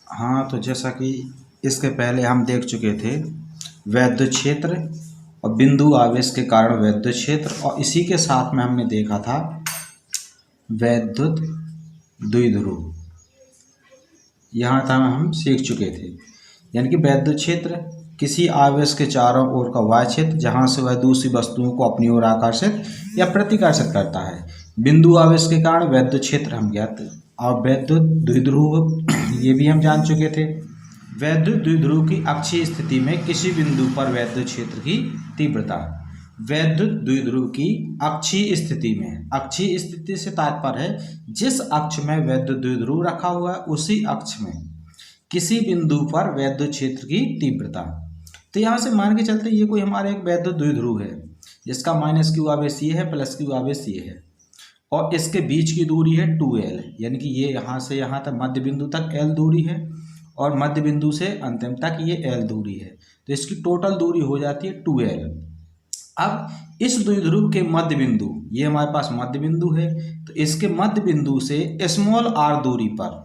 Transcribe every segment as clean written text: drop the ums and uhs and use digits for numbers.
हाँ, तो जैसा कि इसके पहले हम देख चुके थे वैद्युत क्षेत्र और बिंदु आवेश के कारण वैद्युत क्षेत्र, और इसी के साथ में हमने देखा था वैद्युत द्विध्रुव। यहाँ तक हम सीख चुके थे। यानी कि वैद्युत क्षेत्र किसी आवेश के चारों ओर का वह क्षेत्र जहाँ से वह दूसरी वस्तुओं को अपनी ओर आकर्षित या प्रतिकर्षित करता है। बिंदु आवेश के कारण वैद्युत क्षेत्र हम ज्ञात, और वैद्युत द्विध्रुव ये भी हम जान चुके थे। वैद्युत द्विध्रुव की अक्षीय स्थिति में किसी बिंदु पर वैद्युत क्षेत्र की तीव्रता। वैद्युत द्विध्रुव की अक्षीय स्थिति में, अक्षीय स्थिति से तात्पर्य है जिस अक्ष में वैद्युत द्विध्रुव रखा हुआ है उसी अक्ष में किसी बिंदु पर वैद्युत क्षेत्र की तीव्रता। तो यहाँ से मान के चलते ये कोई हमारा एक वैद्युत द्विध्रुव है जिसका -q आवेश ये है, +q आवेश ये है, और इसके बीच की दूरी है 2l। यानी कि ये यहाँ से यहाँ तक मध्य बिंदु तक l दूरी है और मध्य बिंदु से अंतिम तक ये l दूरी है। तो इसकी टोटल दूरी हो जाती है 2l। अब इस द्विध्रुव के मध्य बिंदु, ये हमारे पास मध्य बिंदु है, तो इसके मध्य बिंदु से r दूरी पर,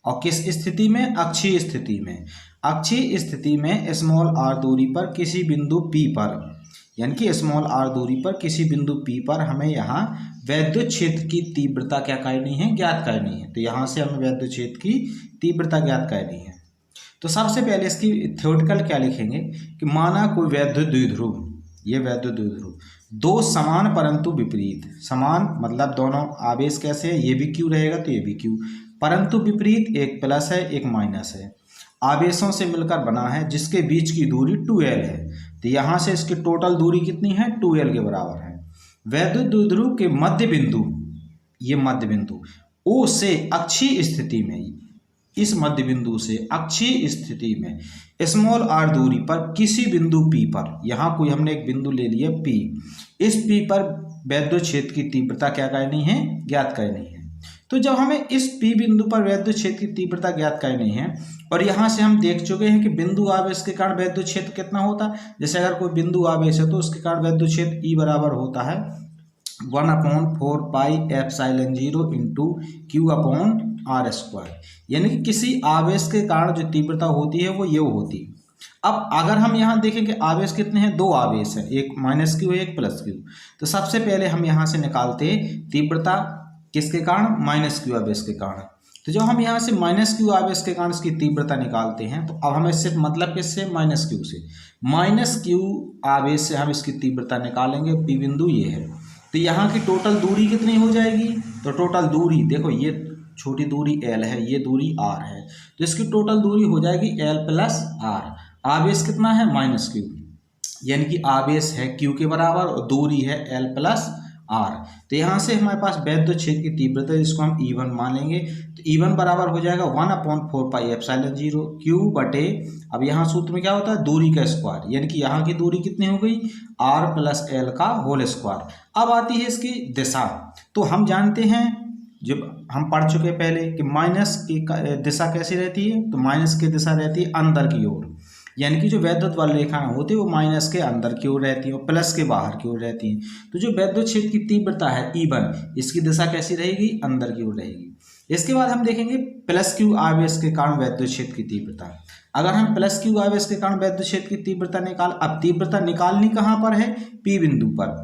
और किस स्थिति में, अक्षीय स्थिति में, अक्षीय स्थिति में r दूरी पर किसी बिंदु P पर, यानी कि r दूरी पर किसी बिंदु P पर हमें यहाँ वैद्युत क्षेत्र की तीव्रता क्या करनी है, ज्ञात करनी है। तो यहाँ से हमें वैद्युत क्षेत्र की तीव्रता ज्ञात करनी है। तो सबसे पहले इसकी थ्योरेटिकल क्या लिखेंगे कि माना कोई वैद्युत द्विध्रुव, ये वैद्युत द्विध्रुव दो समान परंतु विपरीत, समान मतलब दोनों आवेश कैसे है, ये भी Q रहेगा तो ये भी Q, परंतु विपरीत, एक प्लस है एक माइनस है, आवेशों से मिलकर बना है जिसके बीच की दूरी 2l है। तो यहाँ से इसकी टोटल दूरी कितनी है, 2l के बराबर है। वैद्युत द्विध्रुव के मध्य बिंदु, ये मध्य बिंदु O से अक्षीय स्थिति में, इस मध्य बिंदु से अक्षीय स्थिति में r दूरी पर किसी बिंदु P पर, यहाँ कोई हमने एक बिंदु ले लिया P, इस P पर वैद्युत क्षेत्र की तीव्रता क्या करनी है, ज्ञात करनी है। तो जब हमें इस P बिंदु पर वैद्युत क्षेत्र की तीव्रता ज्ञात करनी है, और यहाँ से हम देख चुके हैं कि बिंदु आवेश के कारण वैद्युत क्षेत्र कितना होता है। जैसे अगर कोई बिंदु आवेश है तो उसके कारण वैद्युत क्षेत्र E बराबर होता है 1/4 पाई एप्सिलॉन 0 इंटू Q/r²। यानी कि किसी आवेश के कारण जो तीव्रता होती है वो ये होती है। अब अगर हम यहाँ देखें कि आवेश कितने हैं, दो आवेश हैं, एक -q है एक +q। तो सबसे पहले हम यहाँ से निकालते तीव्रता किसके कारण, -q आवेश के कारण। तो जब हम यहाँ से -q आवेश के कारण इसकी तीव्रता निकालते हैं तो अब हमें सिर्फ मतलब किससे, -q से, -q आवेश से हम इसकी तीव्रता निकालेंगे। P बिंदु ये है, तो यहाँ की टोटल दूरी कितनी हो जाएगी, तो टोटल दूरी देखो, ये छोटी दूरी l है, ये दूरी r है, तो इसकी टोटल दूरी हो जाएगी l + r। आवेश कितना है, -q, यानी कि आवेश है q के बराबर और दूरी है l + r। तो यहाँ से हमारे पास वैद्युत क्षेत्र की तीव्रता जिसको हम E1 मान लेंगे, तो E1 बराबर हो जाएगा 1/4 पाई एप्सिलॉन 0 Q बटे, अब यहाँ सूत्र में क्या होता है, दूरी का स्क्वायर, यानी कि यहाँ की दूरी कितनी हो गई, r + l का होल स्क्वायर। अब आती है इसकी दिशा। तो हम जानते हैं, जब हम पढ़ चुके पहले कि माइनस की दिशा कैसी रहती है, तो माइनस की दिशा रहती है अंदर की ओर, यानी कि जो वैद्युत वाली रेखाएं होती है वो माइनस के अंदर की ओर रहती है और प्लस के बाहर की ओर रहती हैं। तो जो वैद्युत क्षेत्र की तीव्रता है E1, इसकी दिशा कैसी रहेगी, अंदर की ओर रहेगी। इसके बाद हम देखेंगे +q आवेश के कारण वैद्युत क्षेत्र की तीव्रता। अगर हम +q आवेश के कारण वैद्युत क्षेत्र की तीव्रता अब तीव्रता निकालनी कहाँ पर है, P बिंदु पर।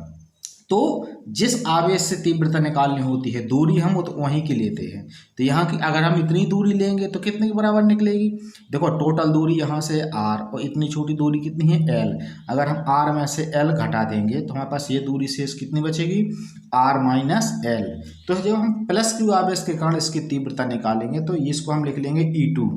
तो जिस आवेश से तीव्रता निकालनी होती है, दूरी हम तो वहीं की लेते हैं, तो यहाँ की अगर हम इतनी दूरी लेंगे तो कितने के बराबर निकलेगी, देखो टोटल दूरी यहाँ से r और इतनी छोटी दूरी कितनी है l। अगर हम r में से l घटा देंगे तो हमारे पास ये दूरी शेष कितनी बचेगी, r - l। तो जब हम +q आवेश के कारण इसकी तीव्रता निकालेंगे तो इसको हम लिख लेंगे E2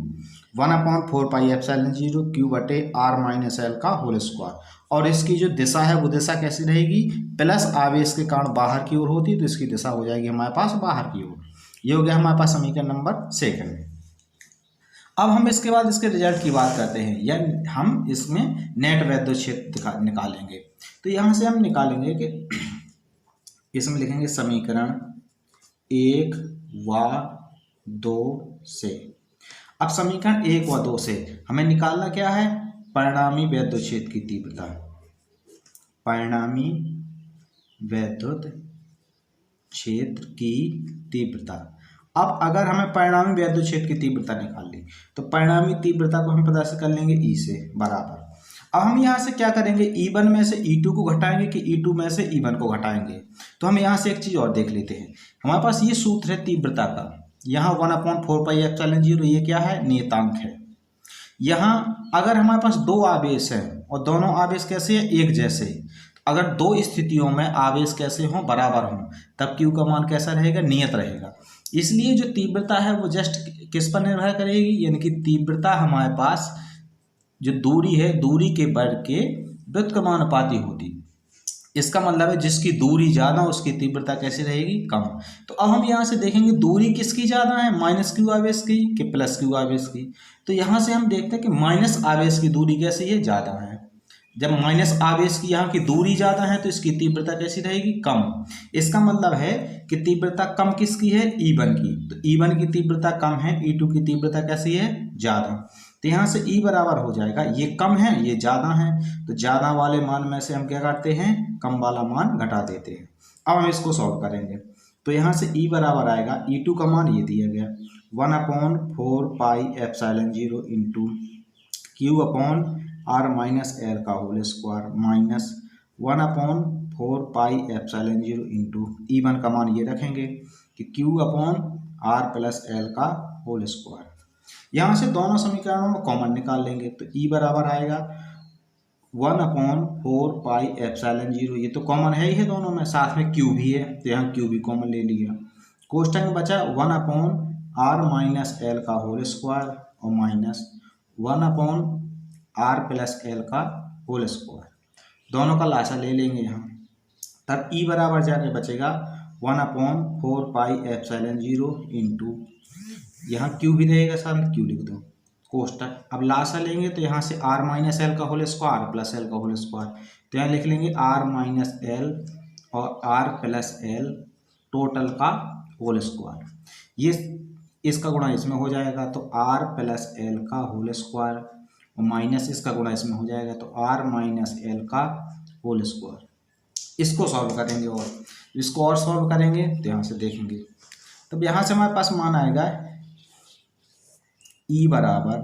1/4 पाई एप्सिलॉन 0 Q बटे r - l का होल स्क्वायर। और इसकी जो दिशा है वो दिशा कैसी रहेगी, प्लस आवेश के कारण बाहर की ओर होती है, तो इसकी दिशा हो जाएगी हमारे पास बाहर की ओर। ये हो गया हमारे पास समीकरण नंबर 2। अब हम इसके बाद इसके रिजल्ट की बात करते हैं, या हम इसमें नेट वैद्युत क्षेत्र निकालेंगे। तो यहाँ से हम निकालेंगे कि इसमें लिखेंगे समीकरण 1 व 2 से। अब समीकरण 1 व 2 से हमें निकालना क्या है, परिणामी वैद्युत क्षेत्र की तीव्रता, परिणामी वैद्युत क्षेत्र की तीव्रता। अब अगर हमें परिणामी वैद्युत क्षेत्र की तीव्रता निकालनी, तो परिणामी तीव्रता को हम पता से कर लेंगे ई से बराबर। अब हम यहाँ से क्या करेंगे, E1 में से E2 को घटाएंगे कि E2 में से E1 को घटाएंगे। तो हम यहाँ से एक चीज़ और देख लेते हैं। हमारे पास ये सूत्र है तीव्रता का, यहाँ 1/4πε0, ये क्या है, नियतांक है। यहाँ अगर हमारे पास दो आवेश हैं और दोनों आवेश कैसे हैं, एक जैसे, अगर दो स्थितियों में आवेश कैसे हों, बराबर हों, तब Q का मान कैसा रहेगा, नियत रहेगा। इसलिए जो तीव्रता है वो जस्ट किस पर निर्भर करेगी, यानी कि तीव्रता हमारे पास जो दूरी है, दूरी के वर्ग के व्युत्क्रमानुपाती होती। इसका मतलब है जिसकी दूरी ज़्यादा उसकी तीव्रता कैसी रहेगी, कम। तो अब हम यहाँ से देखेंगे दूरी किसकी ज़्यादा है, -q आवेश की कि +q आवेश की। तो यहाँ से हम देखते हैं कि माइनस आवेश की दूरी कैसी है, ज़्यादा है। जब माइनस आवेश की यहाँ की दूरी ज़्यादा है तो इसकी तीव्रता कैसी रहेगी, कम। इसका मतलब है कि तीव्रता कम किसकी है, E1 की। तो E1 की तीव्रता कम है, E2 की तीव्रता कैसी है, ज़्यादा। तो यहाँ से E बराबर हो जाएगा, ये कम है ये ज़्यादा है, तो ज़्यादा वाले मान में से हम क्या करते हैं, कम वाला मान घटा देते हैं। अब हम इसको सॉल्व करेंगे, तो यहाँ से E बराबर आएगा, E2 का मान ये दिया गया 1/4πε0 इंटू Q/R-L का whole square minus 1/4πε0 into E1 का मान ये रखेंगे कि Q/R+L का होल स्क्वायर। यहाँ से दोनों समीकरणों में कॉमन निकाल लेंगे, तो E बराबर आएगा 1/4πε0, ये तो कॉमन है ही है दोनों में, साथ में Q भी है तो यहाँ Q भी कॉमन ले लिया। कोष्टक में बचा 1/R-L का होल स्क्वायर और माइनस 1/R+L का होल स्क्वायर, दोनों का लासा ले लेंगे यहाँ। तब E बराबर जाके बचेगा 1/4πε0 इंटू, यहाँ Q भी रहेगा, साथ में Q लिख दो कोष्टक। अब लासा लेंगे तो यहाँ से R-L का होल स्क्वायर +L का होल स्क्वायर, तो यहाँ लिख लेंगे R-L और R+L टोटल का होल स्क्वायर। ये इसका गुणा इसमें हो जाएगा तो R+L का होल स्क्वायर और माइनस इसका गुणा इसमें हो जाएगा तो R-L का होल स्क्वायर। इसको सॉल्व करेंगे और इसको और सॉल्व करेंगे तो यहाँ से देखेंगे, तब यहाँ से हमारे पास मान आएगा E बराबर,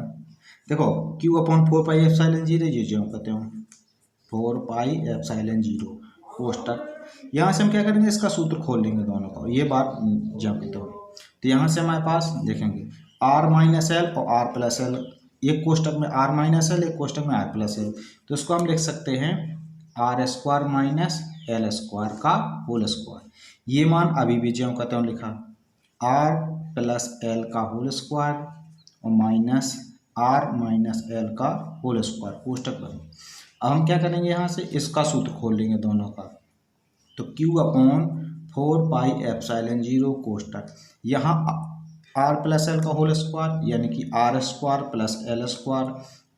देखो Q/4πε0 ये जो कहते हो 4πε0 कोष्टक। यहाँ से हम क्या करेंगे, इसका सूत्र खोल लेंगे दोनों का, ये बात जो कहते हो। तो यहाँ से हमारे पास देखेंगे R-L और R+L, एक कोष्टक में R-L, एक कोष्टक में R+L, तो इसको हम लिख सकते हैं R² - L² का होल स्क्वायर। ये मान अभी भी जो कहते हो लिखा R+L का होल स्क्वायर और माइनस R-L का होल स्क्वायर कोष्टक बने। अब हम क्या करेंगे, यहाँ से इसका सूत्र खोल लेंगे दोनों का, तो Q/4πε0 कोष्टक, यहाँ R+L का होल स्क्वायर यानी कि R² + L²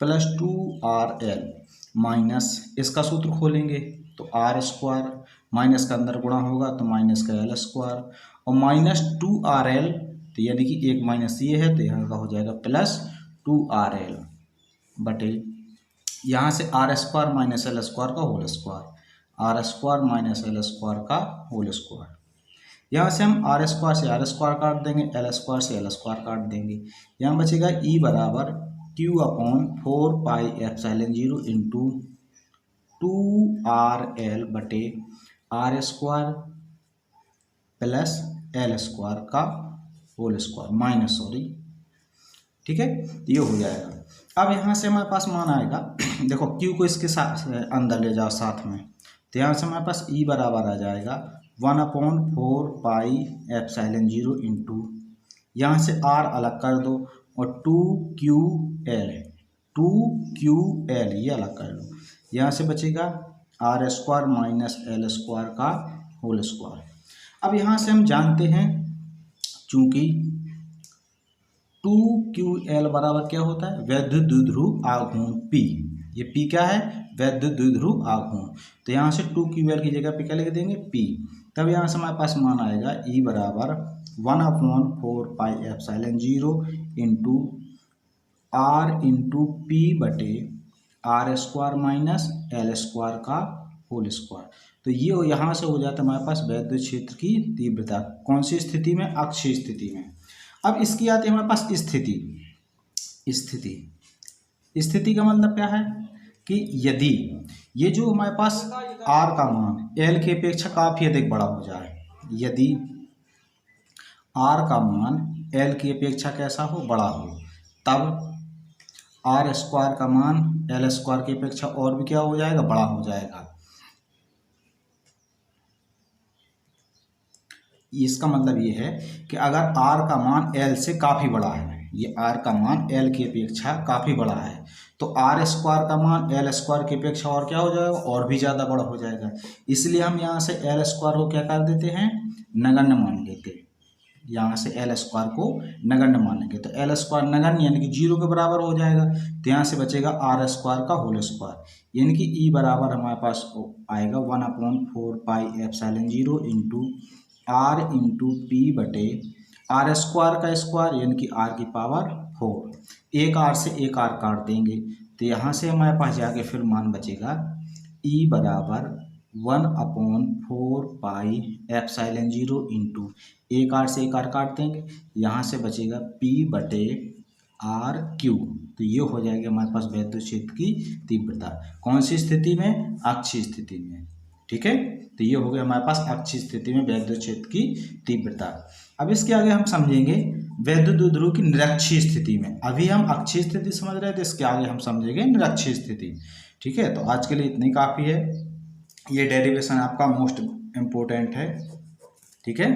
+ 2RL माइनस इसका सूत्र खोलेंगे तो R² माइनस का अंदर गुणा होगा तो माइनस का L² और माइनस 2RL, तो यानी कि एक माइनस ये है तो यहाँ का हो जाएगा +2RL बटे यहाँ से R² - L² का होल स्क्वायर, R² - L² का होल स्क्वायर। यहाँ से हम R² से R² काट देंगे, L² से L² काट देंगे, यहाँ बचेगा E बराबर Q/4πε0 इंटू 2RL बटे R² + L² का होल स्क्वायर माइनस, सॉरी, ठीक है, ये हो जाएगा। अब यहाँ से हमारे पास मान आएगा, देखो Q को इसके साथ अंदर ले जाओ साथ में, तो यहाँ से हमारे पास E बराबर आ जाएगा 1/4πε0 इंटू, यहाँ से R अलग कर दो और 2QL ये अलग कर लो, यहाँ से बचेगा R² - L² का होल स्क्वायर। अब यहाँ से हम जानते हैं चूँकि 2QL बराबर क्या होता है, वैद्युत द्विध्रुव आघूर्ण P, ये P क्या है, वैद्युत द्विध्रुव आघूर्ण, तो यहाँ से 2QL की जगह पे क्या लिख देंगे P। तब यहाँ से हमारे पास मान आएगा E बराबर 1/4πε0 इंटू R इंटू P बटे R² - L² का होल स्क्वायर। तो ये यहाँ से हो जाता है हमारे पास वैद्युत क्षेत्र की तीव्रता, कौन सी स्थिति में, अक्षीय स्थिति में। अब इसकी आती है हमारे पास स्थिति। स्थिति का मतलब क्या है कि यदि ये जो हमारे पास आर का मान एल की अपेक्षा काफ़ी अधिक बड़ा हो जाए, यदि आर का मान एल की अपेक्षा कैसा हो, बड़ा हो, तब आर स्क्वायर का मान एल स्क्वायर की अपेक्षा और भी क्या हो जाएगा, बड़ा हो जाएगा। इसका मतलब ये है कि अगर आर का मान एल से काफ़ी बड़ा है, ये आर का मान एल की अपेक्षा काफ़ी बड़ा है, तो आर स्क्वायर का मान एल स्क्वायर की अपेक्षा और क्या हो जाएगा, और भी ज़्यादा बड़ा हो जाएगा। इसलिए हम यहाँ से एल स्क्वायर को क्या कर देते हैं, नगण्य मान लेते हैं। यहाँ से एल स्क्वायर को नगण्य मानेंगे तो एल स्क्वायर नगण्य यानी कि 0 के बराबर हो जाएगा। तो यहाँ से बचेगा आर स्क्वायर का होल स्क्वायर, यानी कि ई बराबर हमारे पास आएगा 1/4 pi epsilon 0 into R into P बटे आर स्क्वायर का स्क्वायर यानी कि आर की पावर 4। एक आर से एक आर काट देंगे तो यहाँ से हमारे पास जाके फिर मान बचेगा ई बराबर 1/4 पाई एप्सिलॉन 0 इंटू एक आर से एक आर काट देंगे, यहाँ से बचेगा पी बटे आर क्यू। तो ये हो जाएगी हमारे पास वैद्युत क्षेत्र की तीव्रता। कौन सी स्थिति में, अक्षीय स्थिति में। ठीक है, तो ये हो गया हमारे पास अक्षीय स्थिति में वैद्युत क्षेत्र की तीव्रता। अब इसके आगे हम समझेंगे वैद्युत द्विध्रुव की निरक्षीय स्थिति में। अभी हम अक्षीय स्थिति समझ रहे थे, इसके आगे हम समझेंगे निरक्षीय स्थिति। ठीक है, तो आज के लिए इतनी काफ़ी है। ये डेरिवेशन आपका मोस्ट इम्पोर्टेंट है। ठीक है।